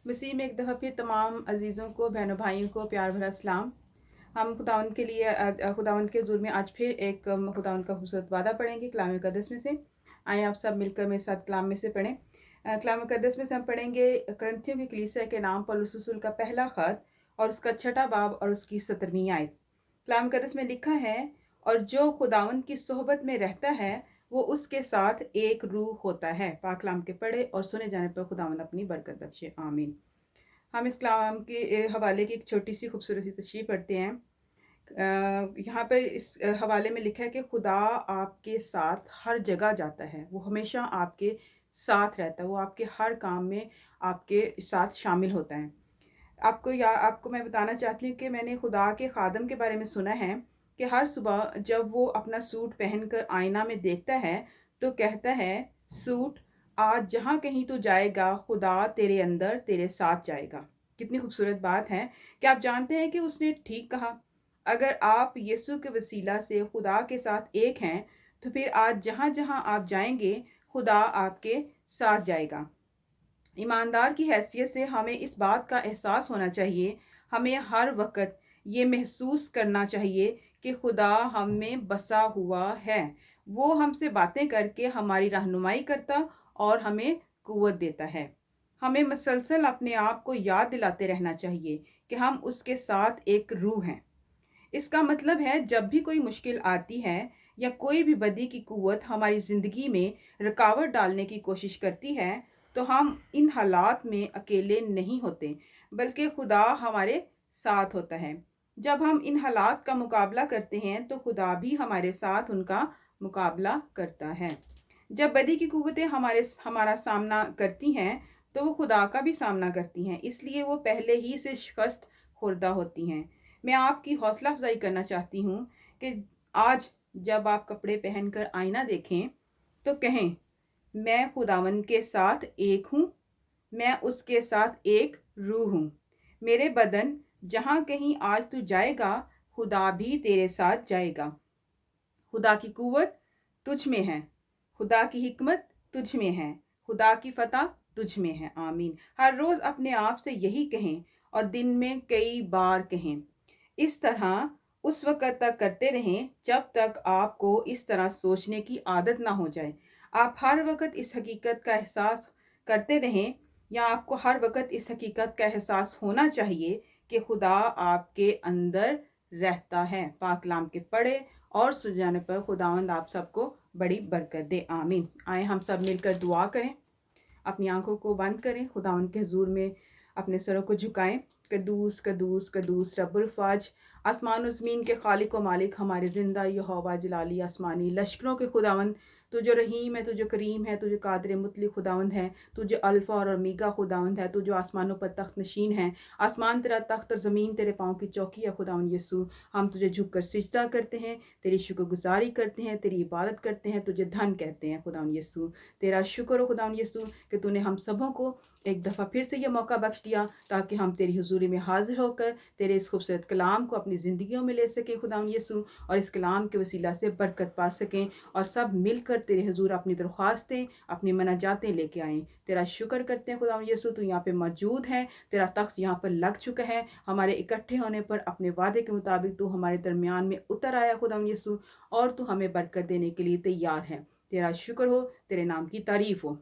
मसीह में एक दफ़ा फिर तमाम अज़ीज़ों को, बहनों भाइयों को प्यार भरा सलाम। हम खुदावंद के लिए खुदावंद के हुज़ूर में आज फिर एक खुदावंद का खूबसूरत वादा पढ़ेंगे कलाम मुक़द्दस में से। आइए आप सब मिलकर मेरे साथ कलाम में से पढ़ें। कलाम मुक़द्दस में से हम पढ़ेंगे करंथियों की कलीसिया के नाम पौलुस रसूल का पहला ख़त और उसका 6वां बाब और उसकी 17वीं आयत। कलाम मुक़द्दस में लिखा है, और जो खुदावंद की सोहबत में रहता है वो उसके साथ एक रूह होता है। पाक कलाम के पढ़े और सुने जाने पर खुदावंद अपनी बरकत बख्शे, आमीन। हम इस कलाम के हवाले की एक छोटी सी खूबसूरत सी तशरीह पढ़ते हैं। यहाँ पे इस हवाले में लिखा है कि खुदा आपके साथ हर जगह जाता है, वो हमेशा आपके साथ रहता है, वो आपके हर काम में आपके साथ शामिल होता है। आपको मैं बताना चाहती हूँ कि मैंने खुदा के खादम के बारे में सुना है कि हर सुबह जब वो अपना सूट पहनकर आईना में देखता है तो कहता है, सूट, आज जहाँ कहीं तू जाएगा खुदा तेरे अंदर तेरे साथ जाएगा। कितनी खूबसूरत बात है। क्या आप जानते हैं कि उसने ठीक कहा? अगर आप यीशु के वसीला से खुदा के साथ एक हैं तो फिर आज जहाँ जहाँ आप जाएंगे खुदा आपके साथ जाएगा। ईमानदार की हैसियत से हमें इस बात का एहसास होना चाहिए, हमें हर वक़्त ये महसूस करना चाहिए कि खुदा हम में बसा हुआ है। वो हमसे बातें करके हमारी रहनुमाई करता और हमें क़ुव्वत देता है। हमें मसलसल अपने आप को याद दिलाते रहना चाहिए कि हम उसके साथ एक रूह हैं। इसका मतलब है जब भी कोई मुश्किल आती है या कोई भी बदी की कुव्वत हमारी ज़िंदगी में रुकावट डालने की कोशिश करती है, तो हम इन हालात में अकेले नहीं होते, बल्कि खुदा हमारे साथ होता है। जब हम इन हालात का मुकाबला करते हैं तो खुदा भी हमारे साथ उनका मुकाबला करता है। जब बदी की कुव्वतें हमारा सामना करती हैं तो वो खुदा का भी सामना करती हैं, इसलिए वो पहले ही से शिकस्त खुर्दा होती हैं। मैं आपकी हौसला अफजाई करना चाहती हूँ कि आज जब आप कपड़े पहनकर आईना देखें तो कहें, मैं खुदावन के साथ एक हूँ, मैं उसके साथ एक रूह हूँ। मेरे बदन, जहाँ कहीं आज तू जाएगा खुदा भी तेरे साथ जाएगा। खुदा की कुव्वत तुझ में है, खुदा की हिकमत तुझ में है, खुदा की फतह तुझ में है, आमीन। हर रोज़ अपने आप से यही कहें और दिन में कई बार कहें। इस तरह उस वक़्त तक करते रहें जब तक आपको इस तरह सोचने की आदत ना हो जाए। आप हर वक़्त इस हकीकत का एहसास करते रहें, या आपको हर वक़्त इस हकीकत का एहसास होना चाहिए कि खुदा आपके अंदर रहता है। पाक कलाम के पढ़े और सुन जाने पर खुदावंद आप सबको बड़ी बरकत दे, आमीन। आए हम सब मिलकर दुआ करें। अपनी आंखों को बंद करें, खुदावंद के हुजूर में अपने सरों को झुकाएं। कदूस कदूस कदूस रब्बुल फ़ाज, आसमान और ज़मीन के खालिक व मालिक, हमारे ज़िंदा यहोवा जलाली आसमानी लश्करों के खुदावंद, तू जो रहीम है, तू जो करीम है, तू जो कादिर मुतलक खुदावंद है, तू जो अल्फ़ा और ओमेगा खुदावंद है, तू जो आसमानों पर तख्त नशीन है। आसमान तेरा तख्त और ज़मीन तेरे पाँव की चौकी है खुदावंद यीशु। हम तुझे झुककर सिजदा करते हैं, तेरी शुक्रगुज़ारी करते हैं, तेरी इबादत करते हैं, तुझे धन कहते हैं खुदावंद यीशु। तेरा शुक्र हो खुदावंद यीशु कि तूने हम सबों को एक दफ़ा फिर से ये मौका बख्श दिया ताकि हम तेरी हुजूरी में हाजिर होकर तेरे इस खूबसूरत कलाम को अपनी ज़िंदगियों में ले सकें खुदावंद यीशु, और इस कलाम के वसीला से बरकत पा सकें और सब मिलकर तेरे हुजूर अपनी दरख्वास्तें, अपनी मनाजातें लेके आएँ। तेरा शुक्र करते हैं खुदावंद यीशु, तू यहाँ पे मौजूद है, तेरा तख्त यहाँ पर लग चुका है। हमारे इकट्ठे होने पर अपने वादे के मुताबिक तू हमारे दरमियान में उतर आया खुदावंद यीशु, और तू हमें बरकत देने के लिए तैयार है। तेरा शुक्र हो, तेरे नाम की तारीफ़ हो।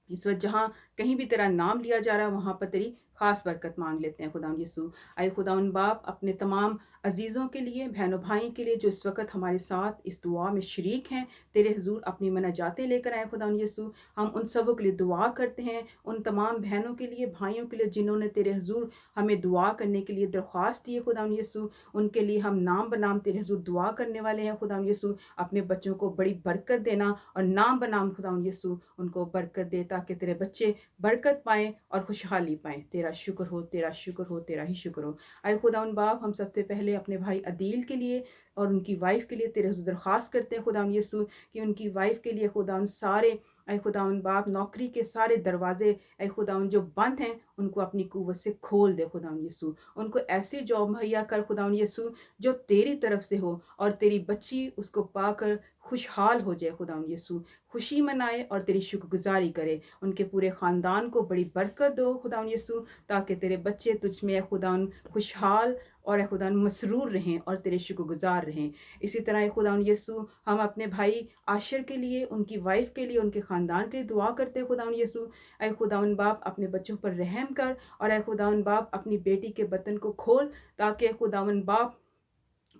इस वक्त जहाँ कहीं भी तेरा नाम लिया जा रहा है वहाँ पर तेरी खास बरकत मांग लेते हैं खुदावंद यीशु। आए खुदावंद बाप, अपने तमाम अजीज़ों के लिए, बहनों भाई के लिए जो इस वक्त हमारे साथ इस दुआ में शरीक हैं, तेरे हुजूर अपनी मनाजातें लेकर आए खुदावंद यीशु। हम उन सबों के लिए दुआ करते हैं, उन तमाम बहनों के लिए, भाइयों के लिए जिन्होंने तेरे हुजूर हमें दुआ करने के लिए दरख्वास्त दी है खुदावंद यीशु। उनके लिए हम नाम बनाम तेरे हुजूर दुआ करने वाले हैं खुदावंद यीशु। अपने बच्चों को बड़ी बरकत देना और नाम बनाम खुदावंद यीशु उनको बरकत दे ताकि तेरे बच्चे बरकत पाएँ और खुशहाली पाएँ। तेरा शुक्र हो, तेरा शुक्र हो, तेरा ही शुक्र हो। आए खुदावंद बाप, हम सबसे पहले अपने भाई अदील के लिए और उनकी वाइफ के लिए तेरे हुज़ूर दरख्वास्त करते हैं खुदावंद यीशु कि उनकी वाइफ के लिए खुदावंद सारे, ऐ खुदावंद बाप, नौकरी के सारे दरवाजे ऐ खुदावंद जो बंद हैं उनको अपनी कुव्वत से खोल दे खुदावंद यीशु। उनको ऐसी जॉब मुहैया कर खुदावंद यीशु जो तेरी तरफ से हो और तेरी बच्ची उसको पाकर خوشحال ہو جائے خداوند یسوع، خوشی منائے اور تیری شکر گزاری کرے، ان کے پورے خاندان کو بڑی برکت دو خداوند یسوع، تاکہ تیرے بچے تجھ میں اے خداوند خوشحال اور اے خداوند مسرور رہیں اور تیرے شکر گزار رہیں۔ اسی طرح اے خداوند یسوع، ہم اپنے بھائی عاشر کے لیے، ان کی وائف کے لیے، ان کے خاندان کے لیے دعا کرتے ہیں خداوند یسوع۔ اے خداوند باپ اپنے بچوں پر رحم کر، اور اے خداوند باپ اپنی بیٹی کے بطن کو کھول، تاکہ اے خداوند باپ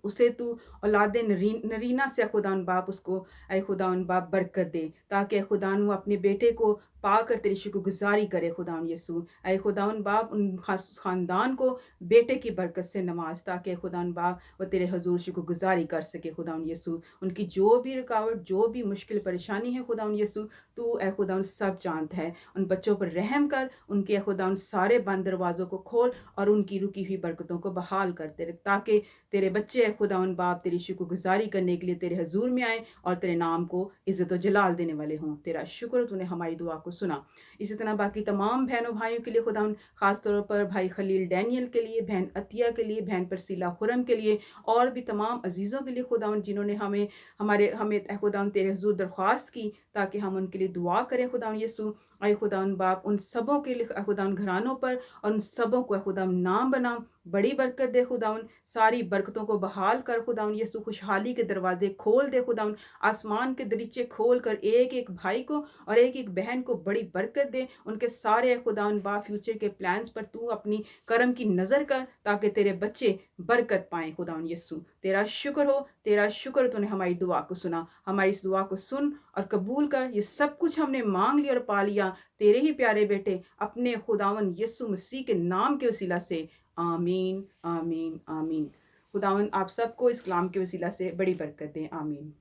اسے تو اولاد نرینہ سے خداوند باپ اس کو اے خداوند باپ برکت دے، تاکہ اے خداوند وہ اپنے بیٹے کو پا کر تیری شکر گزاری کرے خداوند یسوع۔ اے خداوند باپ ان خاندان کو بیٹے کی برکت سے نواز، تاکہ اے خداوند باپ وہ تیرے حضور شکر گزاری کر سکے خداوند یسوع۔ ان کی جو بھی رکاوٹ، جو بھی مشکل پریشانی ہے خداوند یسوع، تو اے خداوند سب جانتا ہے۔ ان بچوں پر رحم کر، ان کے اے خداوند سارے بند دروازوں کو کھول، اور ان کی رکی ہوئی برکتوں کو بحال کرتے رکھ، تاکہ تیرے بچے اے خداوند باپ تیری شکر گزاری کرنے کے لیے تیرے حضور میں آئیں اور تیرے نام کو عزت و جلال دینے والے ہوں۔ تیرا شکر، تو نے ہماری دعا کو سنا۔ اسی طرح باقی تمام بہنوں بھائیوں کے لیے خداوند، خاص طور پر بھائی خلیل ڈینیل کے لیے، بہن عطیہ کے لیے، بہن پرسیلا خرم کے لیے، اور بھی تمام عزیزوں کے لیے خداوند، جنہوں نے ہمیں اے خداوند تیرے حضور درخواست کی تاکہ ہم ان کے لیے دعا کریں خداوند یسوع۔ اے خداوند باپ ان سبوں کے لیے اے خداوند گھرانوں پر، اور ان سبوں کو اے خداوند نام بنا، بڑی برکت دے خداوند، ساری برکتوں کو بحال کر خداوند یسوع، خوشحالی کے دروازے کھول دے خداوند، آسمان کے دریچے کھول کر ایک ایک بھائی کو اور ایک ایک بہن کو بڑی برکت دے، ان کے سارے خداوند باپ فیوچر کے پلانز پر تو اپنی کرم کی نظر کر، تاکہ تیرے بچے برکت پائیں خداوند یسوع۔ تیرا شکر ہو، تیرا شکر، تو نے ہماری دعا کو سنا، ہماری اس دعا کو سن اور قبول کر۔ یہ سب کچھ ہم نے مانگ لیا اور پا لیا تیرے ہی پیارے بیٹے اپنے خداوند یسوع مسیح کے نام کے وسیلہ سے، آمین آمین آمین۔ خداوند آپ سب کو اس کلام کے وسیلہ سے بڑی برکت دیں، آمین۔